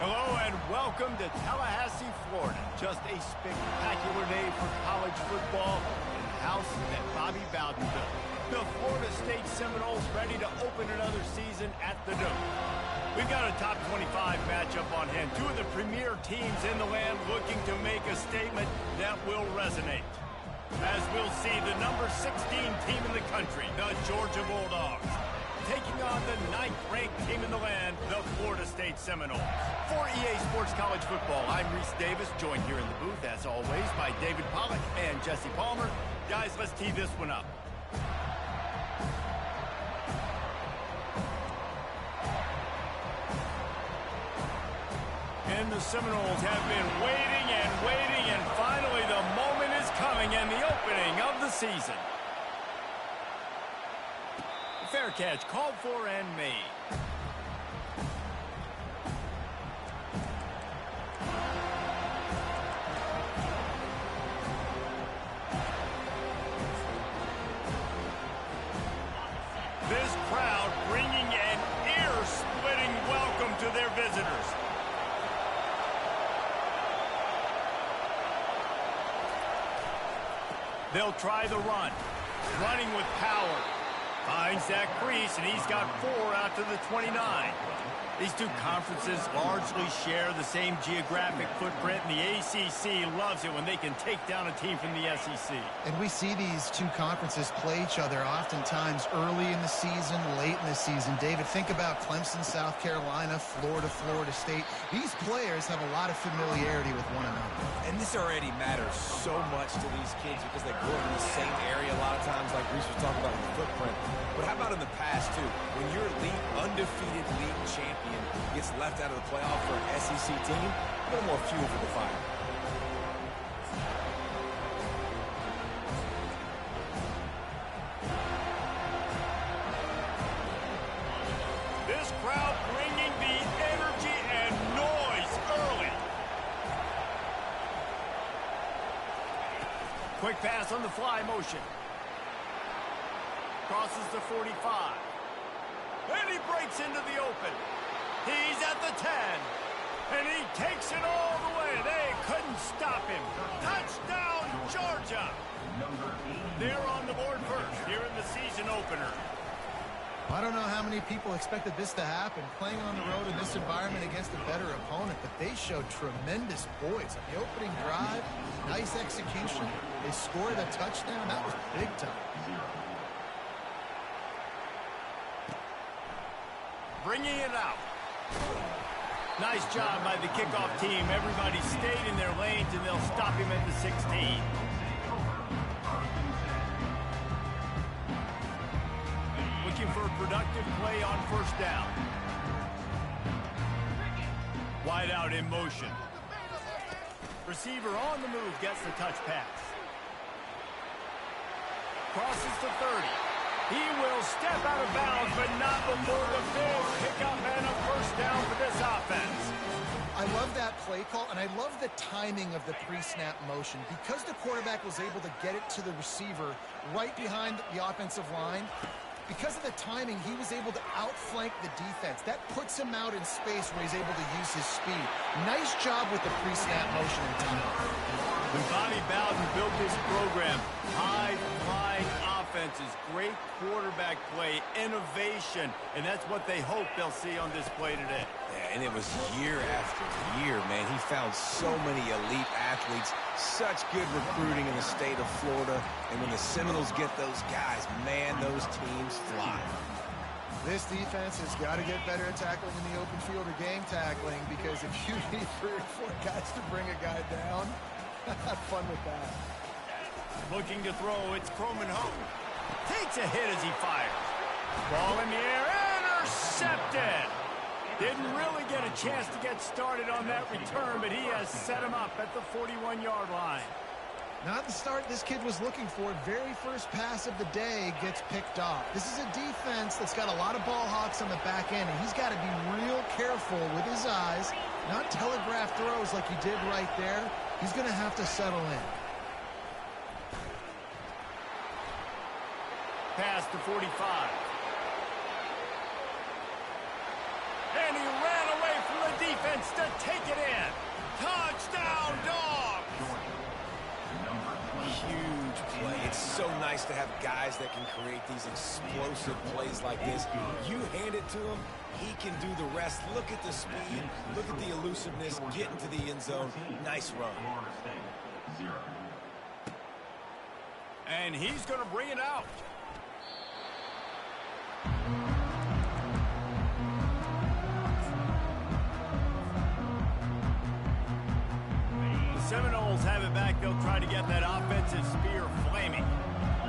Hello and welcome to Tallahassee, Florida. Just a spectacular day for college football in the house that Bobby Bowden built. The Florida State Seminoles ready to open another season at the Dome. We've got a top 25 matchup on hand. Two of the premier teams in the land looking to make a statement that will resonate. As we'll see, the number 16 team in the country, the Georgia Bulldogs, taking on the 9th-ranked team in the land, the Florida State Seminoles. For EA Sports College Football, I'm Reese Davis, joined here in the booth, as always, by David Pollack and Jesse Palmer. Guys, let's tee this one up. And the Seminoles have been waiting, and finally the moment is coming and the opening of the season. Fair catch, called for and made. This crowd bringing an ear-splitting welcome to their visitors. They'll try the run, running with power. Finds that crease, and he's got 4 out to the 29. These two conferences largely share the same geographic footprint, and the ACC loves it when they can take down a team from the SEC. And we see these two conferences play each other oftentimes early in the season, late in the season. David, think about Clemson, South Carolina, Florida, Florida State. These players have a lot of familiarity with one another. And this already matters so much to these kids because they grew up in the same area a lot of times, like Reese was talking about with the footprint. But how about in the past, too? When your elite, undefeated league champion gets left out of the playoff for an SEC team, a little more fuel for the fire. This crowd bringing the energy and noise early. Quick pass on the fly motion. Crosses the 45. And he breaks into the open. He's at the 10. And he takes it all the way. They couldn't stop him. Touchdown, Georgia. They're on the board first here in the season opener. I don't know how many people expected this to happen, playing on the road in this environment against a better opponent, but they showed tremendous poise. On the opening drive, nice execution. They scored a touchdown. That was big time. Bringing it out. Nice job by the kickoff team. Everybody stayed in their lanes, and they'll stop him at the 16. Looking for a productive play on first down. Wide out in motion. Receiver on the move gets the touch pass. Crosses the 30. He will step out of bounds, but not before the big pickup and a first down for this offense. I love that play call, and I love the timing of the pre-snap motion. Because the quarterback was able to get it to the receiver right behind the offensive line, because of the timing, he was able to outflank the defense. That puts him out in space where he's able to use his speed. Nice job with the pre-snap motion and timing. When Bobby Bowden built this program, high-flying offenses, great quarterback play, innovation, and that's what they hope they'll see on display today. Yeah, and it was year after year, man. He found so many elite athletes, such good recruiting in the state of Florida, and when the Seminoles get those guys, man, those teams fly. This defense has got to get better at tackling in the open field or game tackling, because if you need 3 or 4 guys to bring a guy down, have fun with that. Looking to throw, it's Croman home. Takes a hit as he fires. Ball in the air, intercepted. Didn't really get a chance to get started on that return, but he has set him up at the 41-yard line. Not the start this kid was looking for. Very first pass of the day gets picked off. This is a defense that's got a lot of ball hawks on the back end, and he's got to be real careful with his eyes, not telegraph throws like he did right there. He's going to have to settle in. Pass to 45. And he ran away from the defense. chance to take it in. Touchdown, Dogs! Huge play. It's so nice to have guys that can create these explosive plays like this. You hand it to him, he can do the rest. Look at the speed, look at the elusiveness, get into the end zone. Nice run. And he's going to bring it out. The Seminoles have it back. They'll try to get that offensive spear flaming.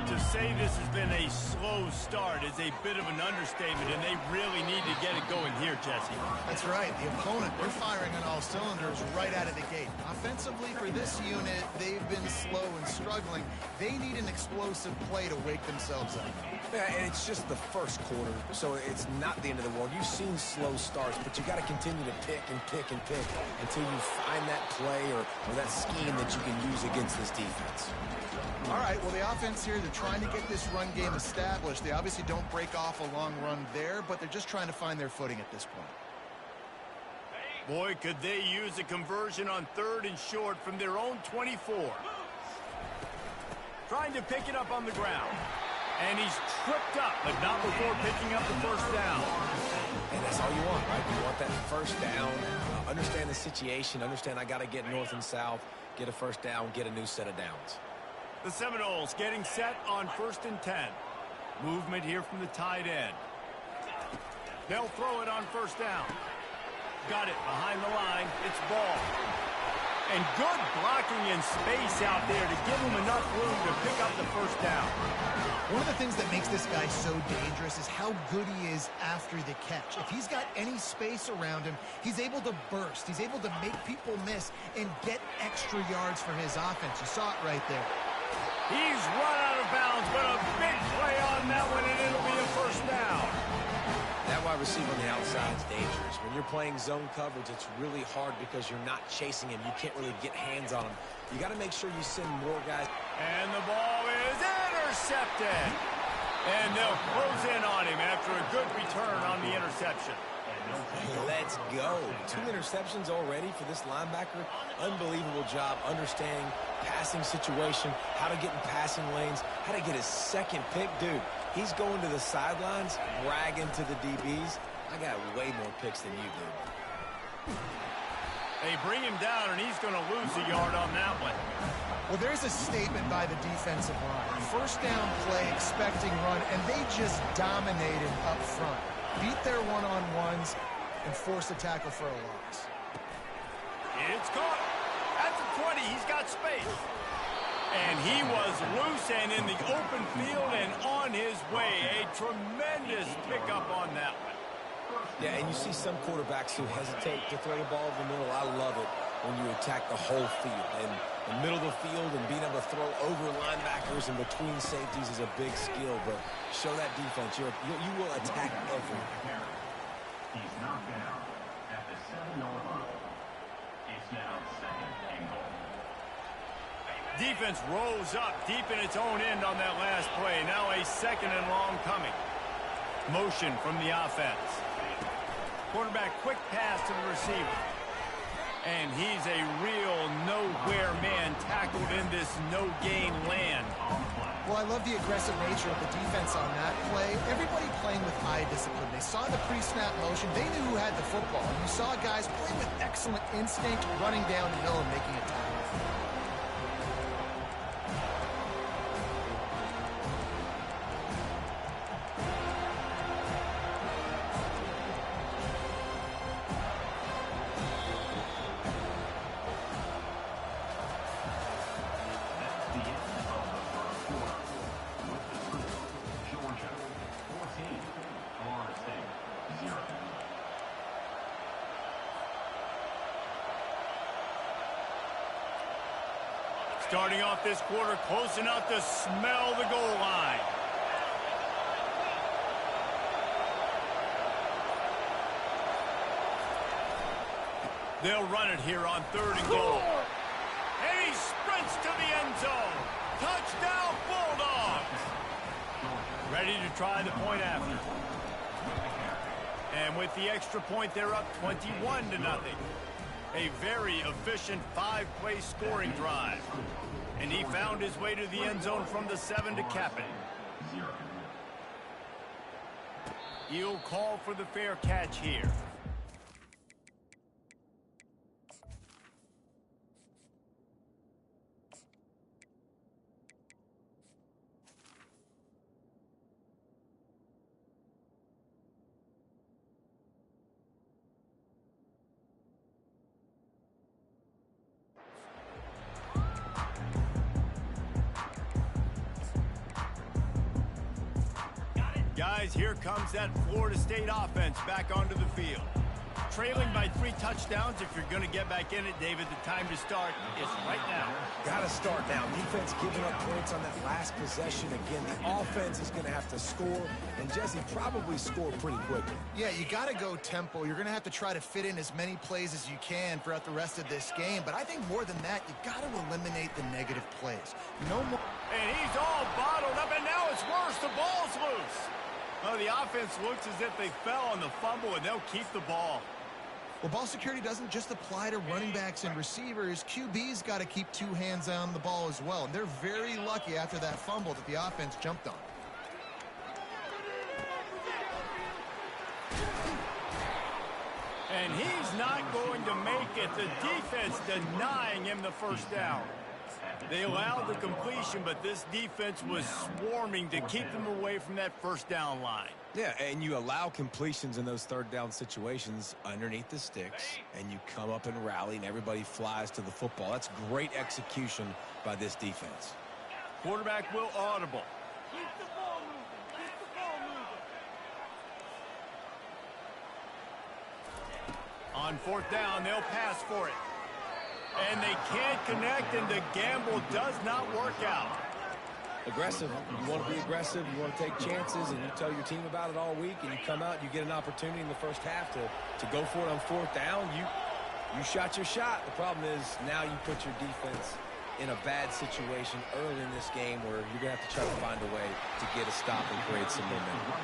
To say this has been a slow start is a bit of an understatement, and they really need to get it going here, Jesse. That's right. The opponent, they're firing on all cylinders right out of the gate. Offensively, for this unit, they've been slow and struggling. They need an explosive play to wake themselves up. Yeah, and it's just the first quarter, so it's not the end of the world. You've seen slow starts, but you got to continue to pick and pick and pick until you find that play or that scheme that you can use against this defense. All right, well, the offense here, they're trying to get this run game established. They obviously don't break off a long run there, but they're just trying to find their footing at this point. Boy, could they use a conversion on 3rd and short from their own 24. Trying to pick it up on the ground. And he's tripped up, but not before picking up the first down. And that's all you want, right? You want that first down, understand the situation, understand I got to get north and south, get a first down, get a new set of downs. The Seminoles getting set on 1st and 10. Movement here from the tight end. They'll throw it on 1st down. Got it behind the line. It's ball. And good blocking in space out there to give him enough room to pick up the first down. One of the things that makes this guy so dangerous is how good he is after the catch. If he's got any space around him, he's able to burst. He's able to make people miss and get extra yards for his offense. You saw it right there. He's run out of bounds, but a big play on that one, and it'll be a first down. That wide receiver on the outside is dangerous. When you're playing zone coverage, it's really hard because you're not chasing him. You can't really get hands on him. You got to make sure you send more guys. And the ball is intercepted. And they'll close in on him after a good return on the interception. Let's go. 2 interceptions already for this linebacker. Unbelievable job understanding passing situation, how to get in passing lanes, how to get his second pick. Dude, he's going to the sidelines, bragging to the DBs. I got way more picks than you do. They bring him down, and he's going to lose a yard on that one. Well, there's a statement by the defensive line. First down play, expecting run, and they just dominated up front. Beat their one-on-ones and force a tackle for a loss. It's caught. At the 20, he's got space. And he was loose and in the open field and on his way. A tremendous pickup on that one. Yeah, and you see some quarterbacks who hesitate to throw the ball in the middle. I love it when you attack the whole field. And the middle of the field and being able to throw over linebackers and between safeties is a big skill. But show that defense. You will attack everything. He's knocked down at the 7-yard line. It's now 2nd and goal. Defense rose up deep in its own end on that last play. Now a 2nd and long coming. Motion from the offense. Quarterback quick pass to the receiver. And he's a real nowhere man tackled in this no-gain land. Well, I love the aggressive nature of the defense on that play. Everybody playing with eye discipline. They saw the pre-snap motion. They knew who had the football. And you saw guys play with excellent instinct, running downhill and making a tackle. Starting off this quarter close enough to smell the goal line. They'll run it here on 3rd and goal. And he sprints to the end zone. Touchdown, Bulldogs. Ready to try the point after. And with the extra point, they're up 21-0. A very efficient 5-play scoring drive. And he found his way to the end zone from the 7 to cap it. He'll call for the fair catch here. Guys, here comes that Florida State offense back onto the field. Trailing by 3 touchdowns, if you're going to get back in it, David, the time to start is right now. Got to start now. Defense giving up points on that last possession. Again, the offense is going to have to score, and Jesse probably score pretty quickly. Yeah, you got to go tempo. You're going to have to try to fit in as many plays as you can throughout the rest of this game. But I think more than that, you got to eliminate the negative plays. No more. And he's all bottled up, and now it's worse. The ball's loose. Oh, the offense looks as if they fell on the fumble, and they'll keep the ball. Well, ball security doesn't just apply to running backs and receivers. QB's got to keep 2 hands on the ball as well. And they're very lucky after that fumble that the offense jumped on. And he's not going to make it. The defense denying him the first down. They allowed the completion, but this defense was swarming to keep them away from that first down line. Yeah, and you allow completions in those 3rd down situations underneath the sticks, and you come up and rally, and everybody flies to the football. That's great execution by this defense. Quarterback will audible. On 4th down, they'll pass for it. And they can't connect, and the gamble does not work out. Aggressive. You want to be aggressive. You want to take chances, and you tell your team about it all week, and you come out, you get an opportunity in the first half to go for it on 4th down. You shot your shot. The problem is now you put your defense in a bad situation early in this game where you're going to have to try to find a way to get a stop and create some momentum.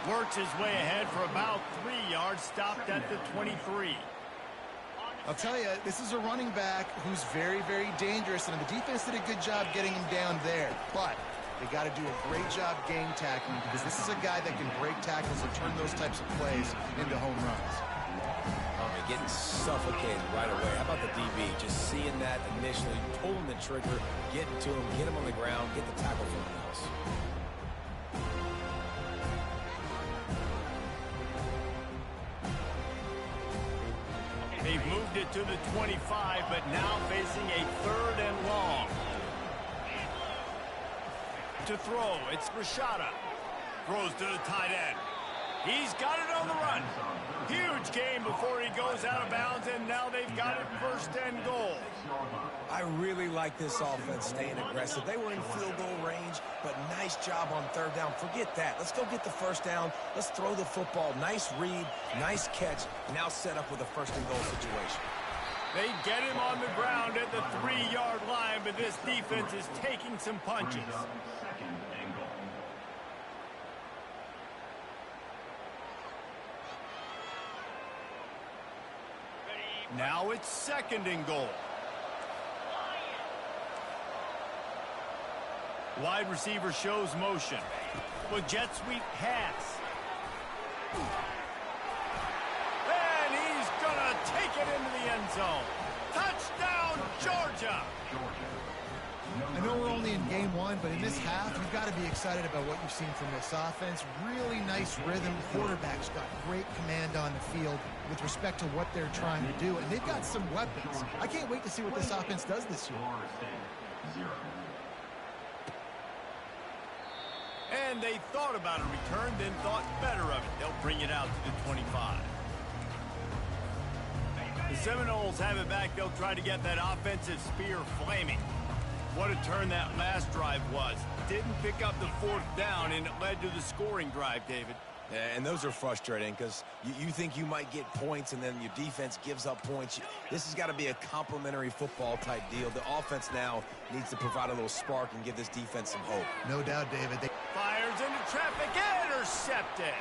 Works his way ahead for about 3 yards, stopped at the 23. I'll tell you, this is a running back who's very, very dangerous, and the defense did a good job getting him down there. But they got to do a great job game tackling, because this is a guy that can break tackles and turn those types of plays into home runs. Getting suffocated right away. How about the DB? Just seeing that initially, pulling the trigger, getting to him, get him on the ground, get the tackle from the house. They've moved it to the 25, but now facing a 3rd and long. To throw, it's Rashada. Throws to the tight end. He's got it on the run. Huge game before he goes out of bounds, and now they've got it 1st and goal. I really like this offense staying aggressive. They were in field goal range, but nice job on 3rd down. Forget that. Let's go get the 1st down. Let's throw the football. Nice read, nice catch. Now set up with a 1st and goal situation. They get him on the ground at the 3-yard line, but this defense is taking some punches. Now it's 2nd and goal. Wide receiver shows motion. With jet sweep pass. And he's gonna take it into the end zone. Touchdown, Georgia! I know we're only in game 1, but in this half, you've got to be excited about what you've seen from this offense. Really nice rhythm. Quarterback's got great command on the field with respect to what they're trying to do, and they've got some weapons. I can't wait to see what this offense does this year. And they thought about a return, then thought better of it. They'll bring it out to the 25. The Seminoles have it back. They'll try to get that offensive spear flaming. What a turn that last drive was. Didn't pick up the 4th down, and it led to the scoring drive, David. Yeah, and those are frustrating because you think you might get points, and then your defense gives up points. This has got to be a complementary football type deal. The offense now needs to provide a little spark and give this defense some hope. No doubt, David. Fires into traffic, intercepted.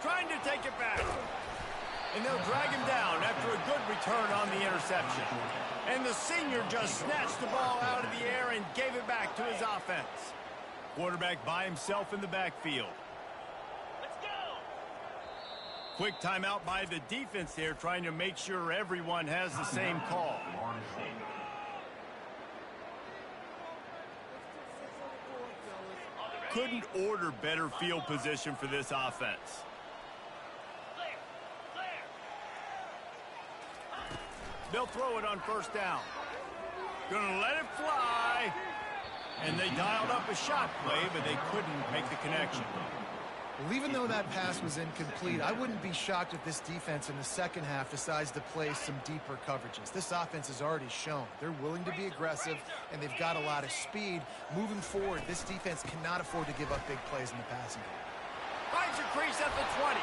trying to take it back. And they'll drag him down after a good return on the interception. And the senior just snatched the ball out of the air and gave it back to his offense. Quarterback by himself in the backfield. Let's go. Quick timeout by the defense there, trying to make sure everyone has the same call. Florida State. Couldn't order better field position for this offense. They'll throw it on first down. Gonna let it fly. And they dialed up a shot play, but they couldn't make the connection. Well, even though that pass was incomplete, I wouldn't be shocked if this defense in the second half decides to play some deeper coverages. This offense has already shown they're willing to be aggressive, and they've got a lot of speed. Moving forward, this defense cannot afford to give up big plays in the passing game. Finds a crease at the 20.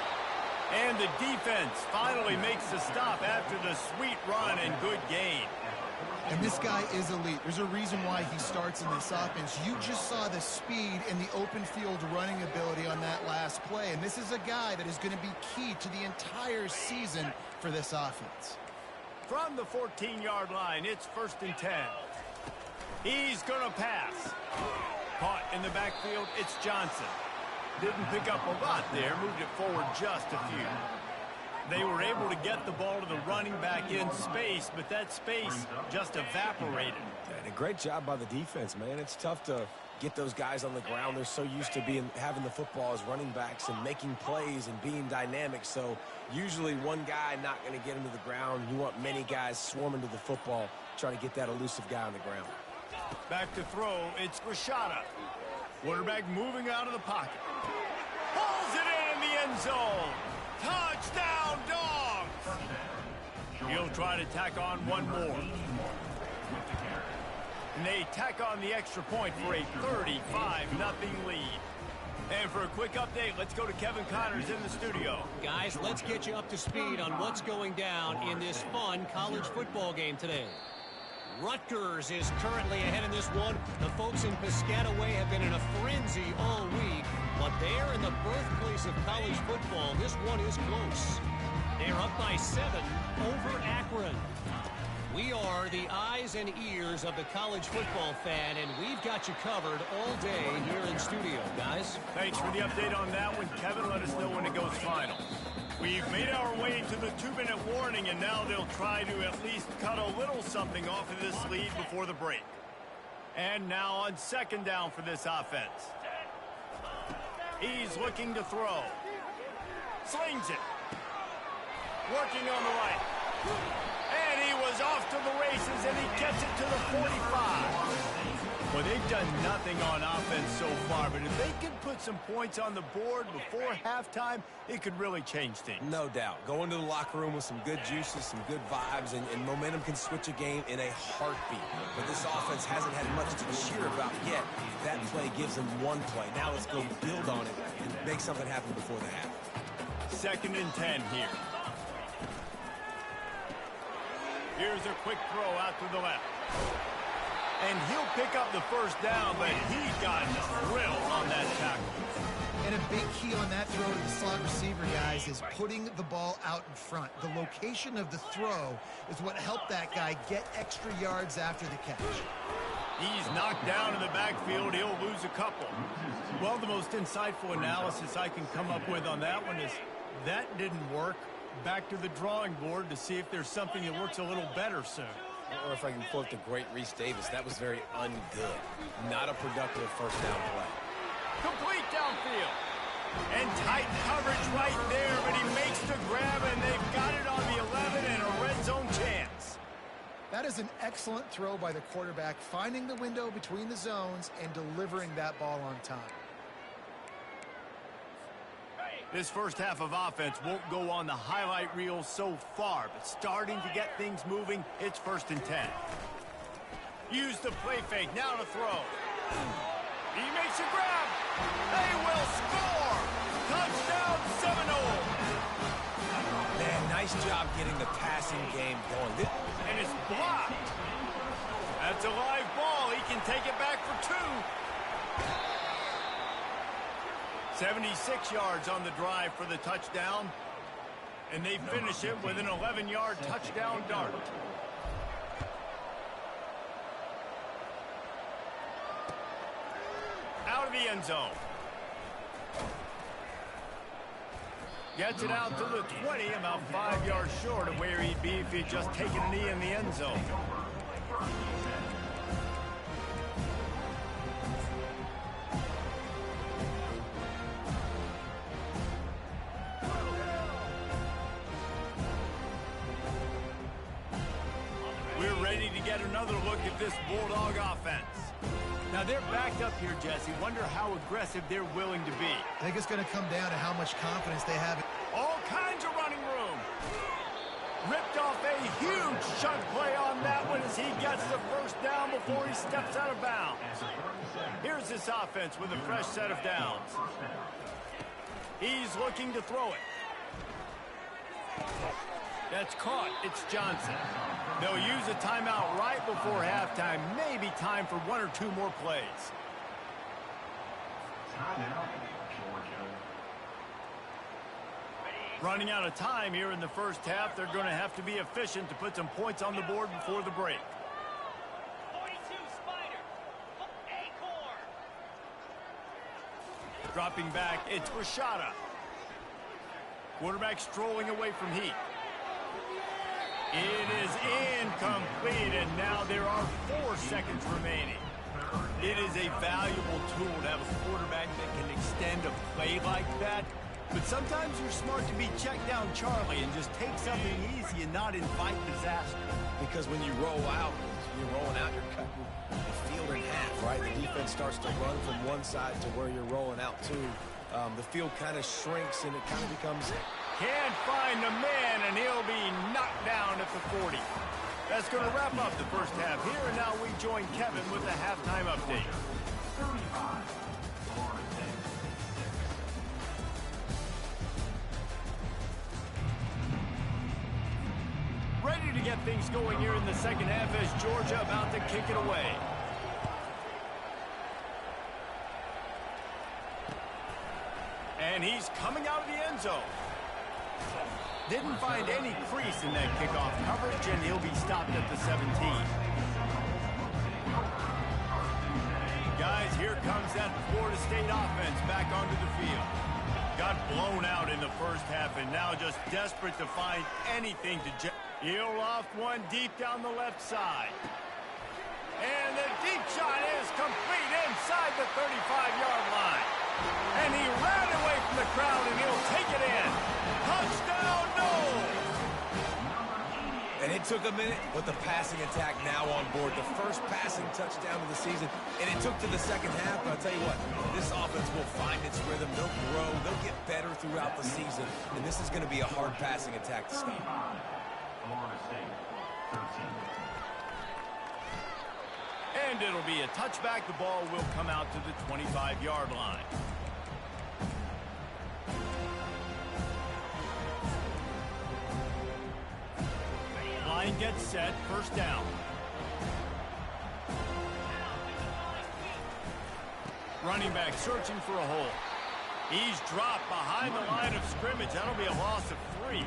And the defense finally makes the stop after the sweet run and good gain. And this guy is elite. There's a reason why he starts in this offense. You just saw the speed and the open field running ability on that last play. And this is a guy that is going to be key to the entire season for this offense. From the 14-yard line, it's 1st and 10. He's going to pass. Caught in the backfield, it's Johnson. Didn't pick up a lot there, moved it forward just a few. They were able to get the ball to the running back in space, but that space just evaporated. And a great job by the defense, man. It's tough to get those guys on the ground. They're so used to having the football as running backs and making plays and being dynamic. So usually one guy not going to get him to the ground. You want many guys swarming to the football, try to get that elusive guy on the ground. Back to throw, it's Rashada. Quarterback moving out of the pocket. Pulls it in the end zone. Touchdown, Dogs! He'll try to tack on one more. And they tack on the extra point for a 35-0 lead. And for a quick update, let's go to Kevin Connors in the studio. Guys, let's get you up to speed on what's going down in this fun college football game today. Rutgers is currently ahead in this one. The folks in Piscataway have been in a frenzy all week, but they're in the birthplace of college football. This one is close. They're up by 7 over Akron. We are the eyes and ears of the college football fan, and we've got you covered all day here in studio, guys. Thanks for the update on that one, Kevin. Let us know when it goes final. We've made our way to the 2-minute warning, and now they'll try to at least cut a little something off of this lead before the break. And now on 2nd down for this offense. He's looking to throw. Slings it. Working on the right. And he was off to the races, and he gets it to the 45. Well, they've done nothing on offense so far, but if they can put some points on the board before halftime, it could really change things. No doubt. Go into the locker room with some good juices, some good vibes, and momentum can switch a game in a heartbeat. But this offense hasn't had much to cheer about yet. That play gives them one play. Now let's go build on it and make something happen before the half. 2nd and 10 here. Here's a quick throw out to the left. And he'll pick up the 1st down, but he got drilled on that tackle. And a big key on that throw to the slot receiver, guys, is putting the ball out in front. The location of the throw is what helped that guy get extra yards after the catch. He's knocked down in the backfield. He'll lose a couple. Well, the most insightful analysis I can come up with on that one is that didn't work. Back to the drawing board to see if there's something that works a little better soon. Or if I can quote the great Reese Davis, that was very ungood. Not a productive 1st down play. Complete downfield. And tight coverage right there, but he makes the grab, and they've got it on the 11 and a red zone chance. That is an excellent throw by the quarterback, finding the window between the zones and delivering that ball on time. This first half of offense won't go on the highlight reel so far, but starting to get things moving, it's 1st and 10. Use the play fake, now to throw. He makes a grab. They will score. Touchdown, Seminole. Man, nice job getting the passing game going. And it's blocked. That's a live ball. He can take it back for 2. 76 yards on the drive for the touchdown. And they finish it with an 11-yard touchdown dart. Out of the end zone. Gets it out to the 20, about 5 yards short of where he'd be if he'd just taken a knee in the end zone. We're ready to get another look at this Bulldog offense. Now, they're backed up here, Jesse. Wonder how aggressive they're willing to be. I think it's going to come down to how much confidence they have. All kinds of running room. Ripped off a huge chunk play on that one as he gets the first down before he steps out of bounds. Here's this offense with a fresh set of downs. He's looking to throw it. That's caught. It's Johnson. They'll use a timeout right before halftime. Maybe time for one or two more plays. Running out of time here in the first half. They're going to have to be efficient to put some points on the board before the break. 42 Spider. Acorn. Dropping back, it's Rashada. Quarterback strolling away from Heat. It is incomplete, and now there are 4 seconds remaining. It is a valuable tool to have a quarterback that can extend a play like that. But sometimes you're smart to be check down Charlie and just take something easy and not invite disaster. Because when you roll out, you're rolling out, you're cutting the field in half, right? The defense starts to run from one side to where you're rolling out to. The field kind of shrinks and it kind of becomes... Can't find the man, and he'll be knocked down at the 40. That's going to wrap up the first half here, and now we join Kevin with the halftime update. Ready to get things going here in the second half as Georgia about to kick it away. And he's coming out of the end zone. Didn't find any crease in that kickoff coverage, and he'll be stopped at the 17. Guys, here comes that Florida State offense back onto the field. Got blown out in the first half, and now just desperate to find anything to... He'll loft one deep down the left side. And the deep shot is complete inside the 35-yard line. And he ran away from the crowd, and he'll take it in. Touchdown, Noles! And it took a minute, but the passing attack now on board. The first passing touchdown of the season, and it took to the second half. But I'll tell you what, this offense will find its rhythm. They'll grow. They'll get better throughout the season. And this is going to be a hard passing attack to stop. Florida State, 13. And it'll be a touchback. The ball will come out to the 25-yard line. Line gets set. First down. Running back searching for a hole. He's dropped behind the line of scrimmage. That'll be a loss of 3.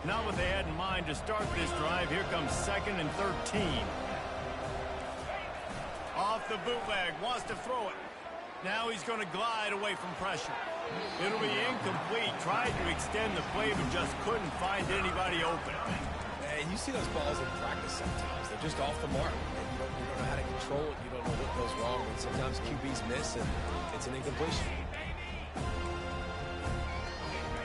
Not what they had in mind to start this drive. Here comes 2nd and 13. Off the bootleg, wants to throw it. Now he's going to glide away from pressure. It'll be incomplete. Tried to extend the play, but just couldn't find anybody open. And you see those balls in practice sometimes. They're just off the mark. And you don't know how to control it. You don't know what goes wrong. And sometimes QBs miss, and it's an incompletion.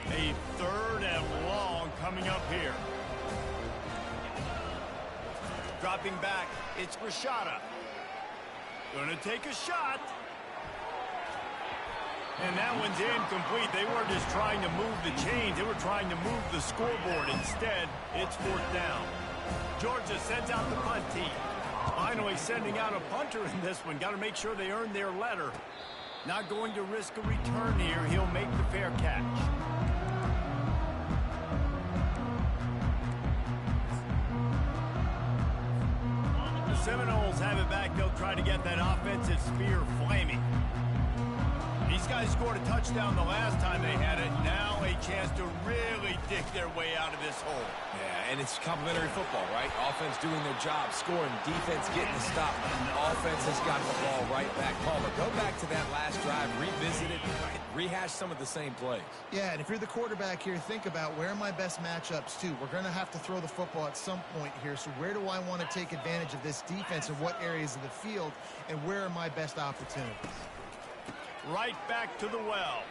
A 3rd and long coming up here. Dropping back, it's Rashada. Gonna take a shot. And that one's incomplete. They weren't just trying to move the chains. They were trying to move the scoreboard. Instead, it's 4th down. Georgia sends out the punt team. Finally sending out a punter in this one. Got to make sure they earn their letter. Not going to risk a return here. He'll make the fair catch. Seminoles have it back. They'll try to get that offensive spear flaming. These guys scored a touchdown the last time they had it. Now a chance to really dig their way out of this hole. Yeah, and it's complementary football, right? Offense doing their job, scoring, defense getting the stop. Offense has got the ball right back. Palmer, go back to that last drive, revisit it, rehash some of the same plays. Yeah, and if you're the quarterback here, think about where are my best matchups too. We're going to have to throw the football at some point here, so where do I want to take advantage of this defense and what areas of the field, and where are my best opportunities? Right back to the well.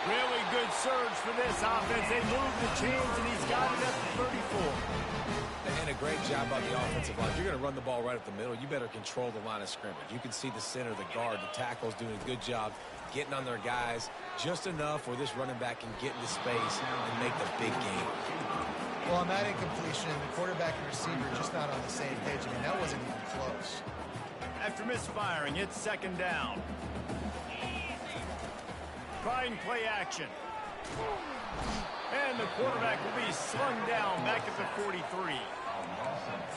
Really good surge for this offense. They move the chains, and he's got it at the 34. And a great job by the offensive line. If you're going to run the ball right up the middle, you better control the line of scrimmage. You can see the center, the guard, the tackle's doing a good job getting on their guys just enough where this running back can get into space and make the big game. Well, on that incompletion, the quarterback and receiver just not on the same page. I mean, that wasn't even close. After misfiring, it's second down. Trying play action. And the quarterback will be slung down back at the 43.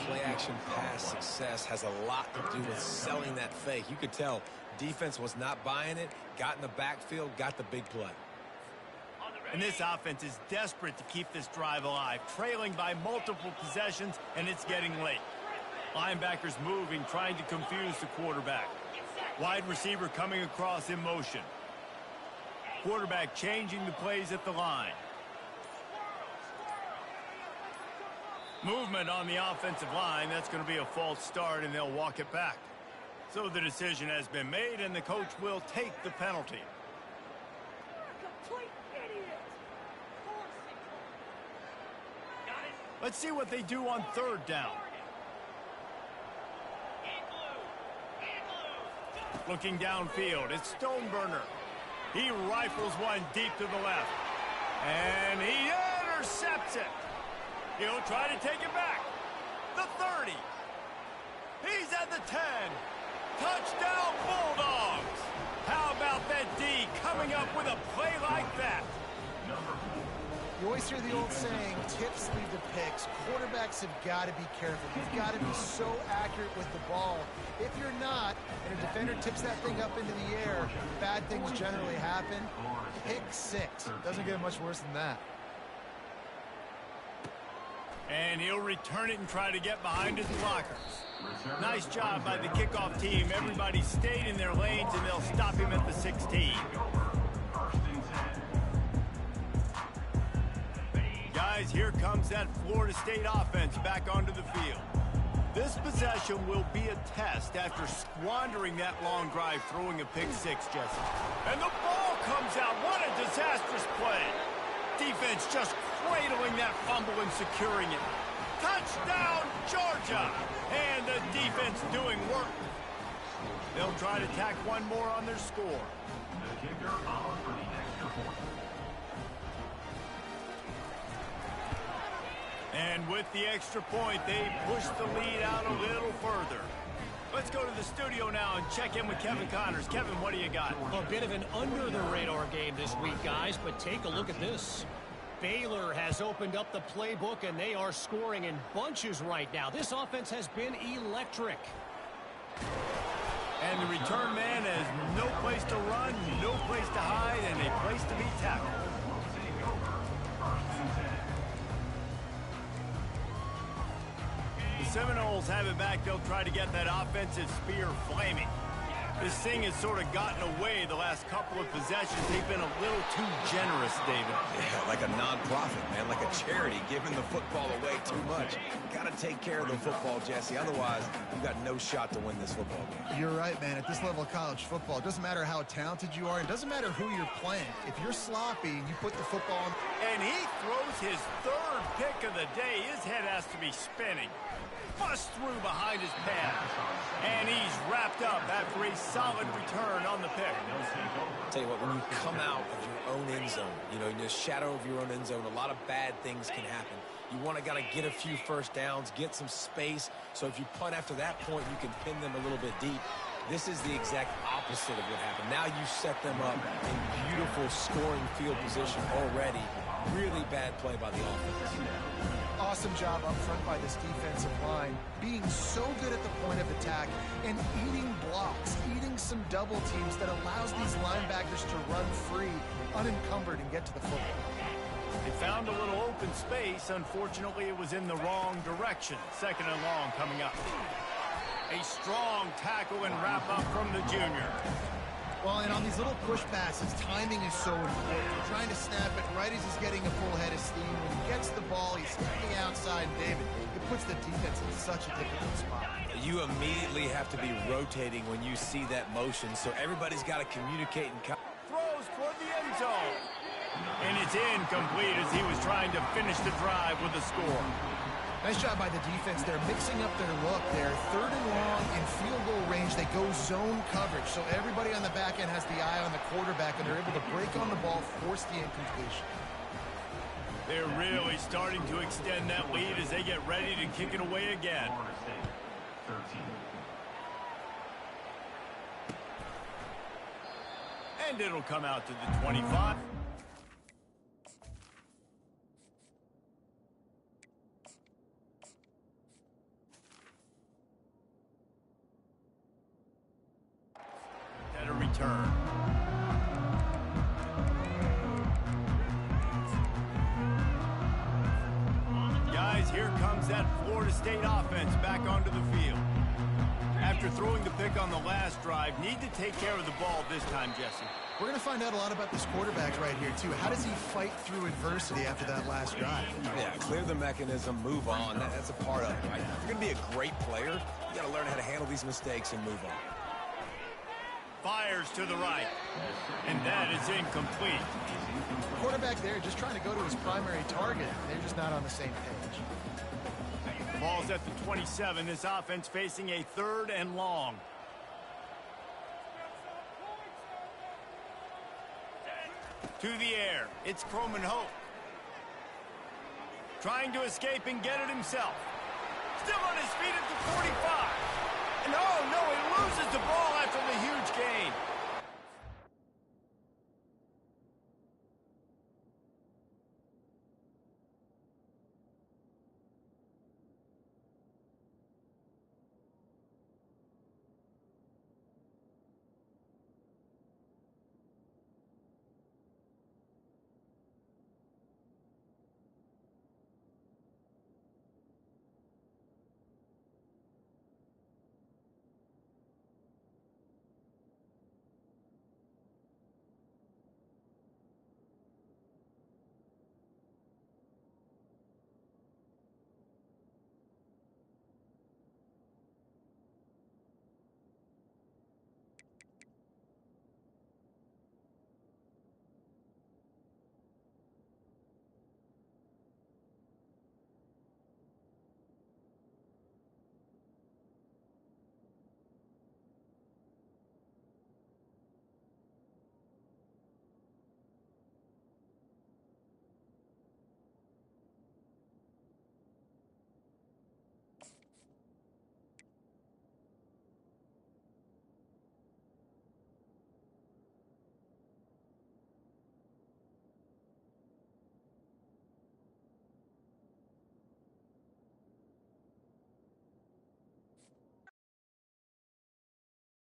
Play action pass success has a lot to do with selling that fake. You could tell defense was not buying it, got in the backfield, got the big play. And this offense is desperate to keep this drive alive, trailing by multiple possessions, and it's getting late. Linebackers moving, trying to confuse the quarterback. Wide receiver coming across in motion. Quarterback changing the plays at the line. Movement on the offensive line. That's going to be a false start, and they'll walk it back. So the decision has been made, and the coach will take the penalty. Let's see what they do on third down. Looking downfield, it's Stoneburner. He rifles one deep to the left. And he intercepts it. He'll try to take it back. The 30. He's at the 10. Touchdown Bulldogs. How about that D coming up with a play like that? You always hear the old saying, tips lead to picks. Quarterbacks have got to be careful. You've got to be so accurate with the ball. If you're not, and a defender tips that thing up into the air, bad things generally happen. Pick six. Doesn't get much worse than that. And he'll return it and try to get behind his blockers. Nice job by the kickoff team. Everybody stayed in their lanes, and they'll stop him at the 16. Guys, here comes that Florida State offense back onto the field. This possession will be a test after squandering that long drive, throwing a pick six, Jesse. And the ball comes out. What a disastrous play. Defense just cradling that fumble and securing it. Touchdown, Georgia. And the defense doing work. They'll try to tack one more on their score. The kicker out for the extra point. And with the extra point, they push the lead out a little further. Let's go to the studio now and check in with Kevin Connors. Kevin, what do you got? A bit of an under-the-radar game this week, guys, but take a look at this. Baylor has opened up the playbook, and they are scoring in bunches right now. This offense has been electric. And the return man has no place to run, no place to hide, and a place to be tackled. The Seminoles have it back. They'll try to get that offensive spear flaming. This thing has sort of gotten away the last couple of possessions. They've been a little too generous, David. Yeah, like a non-profit, man, like a charity, giving the football away too much. Got to take care of the football, Jesse. Otherwise, you've got no shot to win this football game. You're right, man. At this level of college football, it doesn't matter how talented you are. It doesn't matter who you're playing. If you're sloppy, you put the football on. And he throws his third pick of the day. His head has to be spinning. Bust through behind his pad. And he's wrapped up after a solid return on the pick. Tell you what, when you come out of your own end zone, you know, in the shadow of your own end zone, a lot of bad things can happen. You want to get a few first downs, get some space, so if you punt after that point, you can pin them a little bit deep. This is the exact opposite of what happened. Now you set them up in beautiful scoring field position already. Really bad play by the offense. Awesome job up front by this defensive line, being so good at the point of attack and eating blocks, eating some double teams that allows these linebackers to run free, unencumbered, and get to the football. They found a little open space. Unfortunately, it was in the wrong direction. 2nd and long coming up. A strong tackle and wrap up from the junior. Well, and on these little push passes, timing is so important. Trying to snap it right as he's getting a full head of steam. When he gets the ball, he's stepping outside, and David, it puts the defense in such a difficult spot. You immediately have to be rotating when you see that motion, so everybody's got to communicate and Throws toward the end zone. And it's incomplete as he was trying to finish the drive with a score. Nice job by the defense. They're mixing up their look there. 3rd and long in field goal range. They go zone coverage. So everybody on the back end has the eye on the quarterback, and they're able to break on the ball, force the incompletion. They're really starting to extend that lead as they get ready to kick it away again. Florida State, 13. And it'll come out to the 25. And a return. Guys, here comes that Florida State offense back onto the field. After throwing the pick on the last drive, need to take care of the ball this time, Jesse. We're going to find out a lot about this quarterback right here, too. How does he fight through adversity after that last drive? Yeah, clear the mechanism, move on. That's a part of it, right? If you're going to be a great player, you got to learn how to handle these mistakes and move on. Fires to the right, and that is incomplete. The quarterback there just trying to go to his primary target. They're just not on the same page. The ball's at the 27. This offense facing a 3rd and long. To the air. It's Croman Hope. Trying to escape and get it himself. Still on his feet at the 45. And oh no, he loses the ball after the huge gain.